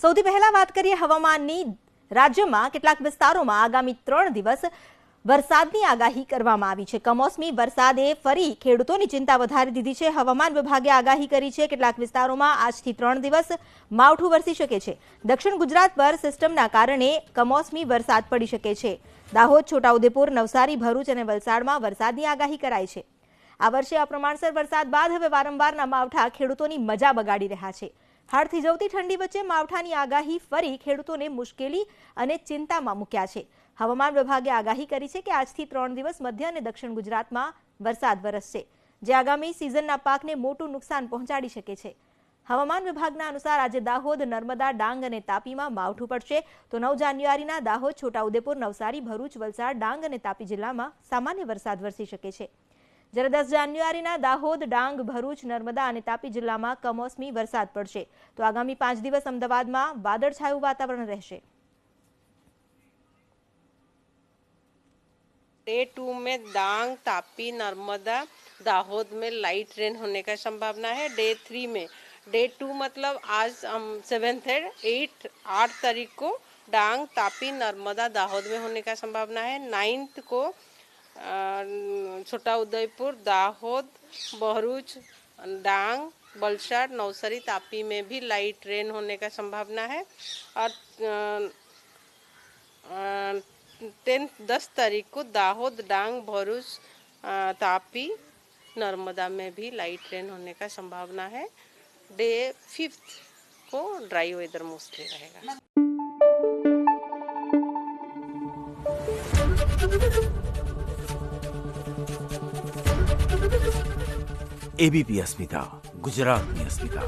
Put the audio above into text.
સૌથી પહેલા વાત કરીએ હવામાનની। રાજ્યમાં કેટલાક વિસ્તારોમાં આગામી 3 દિવસ વરસાદની આગાહી કરવામાં આવી છે। કમોસમી વરસાદે ફરી ખેડૂતોની ચિંતા વધારી દીધી છે। હવામાન વિભાગે આગાહી કરી છે કેટલાક વિસ્તારોમાં આજથી 3 દિવસ માવઠું વરસી શકે છે। દક્ષિણ ગુજરાત પર સિસ્ટમના કારણે કમોસમી વરસાદ પડી શકે છે। દાહોદ, છોટાઉદેપુર, નવસારી, ભરૂચ અને વલસાડમાં વરસાદની આગાહી કરાઈ છે। આ વર્ષે અપ્રમાણસર વરસાદ બાદ હવે વારંવારના માવઠા ખેડૂતોની મજા બગાડી રહ્યા છે। હાડ થીજવતી ઠંડી વચ્ચે માવઠાની આગાહી ફરી ખેડૂતોને મુશ્કેલી અને ચિંતામાં મૂક્યા છે। હવામાન વિભાગે આગાહી કરી છે કે આજથી 3 દિવસ મધ્ય અને દક્ષિણ ગુજરાતમાં વરસાદ વરસશે, જે આગામી સિઝનના પાકને મોટું નુકસાન પહોંચાડી શકે છે। હવામાન વિભાગના અનુસાર આજે દાહોદ, નર્મદા, ડાંગ અને તાપીમાં માવઠું પડશે, તો 9 જાન્યુઆરીના દાહોદ, છોટાઉદેપુર, નવસારી, ભરૂચ, વલસાડ, ડાંગ અને તાપી જિલ્લામાં સામાન્ય વરસાદ વરસી શકે છે। જ્યારે 10 જાન્યુઆરીના દાહોદ, ડાંગ, ભરૂચ, નર્મદા અને તાપી જિલ્લામાં કમોસમી વરસાદ પડશે, તો આગામી 5 દિવસ અમદાવાદમાં વાદળછાયું વાતાવરણ રહેશે। डे 2 में डांग, तापी, नर्मदा, दाहोद में लाइट रेन होने का संभावना है। डे 3 में, डे 2 मतलब आज 7th है, 8 तारीख को डांग, तापी, नर्मदा, दाहोद में होने का संभावना है। 9th को छोटा उदयपुर, दाहोद, भरूच, डांग, वलसाड, नवसारी, तापी में भी लाइट रेन होने का संभावना है। और 10 तारीख को दाहोद, डांग, भरूच, तापी, नर्मदा में भी लाइट रेन होने का संभावना है। डे 5th को ड्राई वेदर मोस्टली रहेगा। एबीपी अस्मिता, गुजरात की अस्मिता।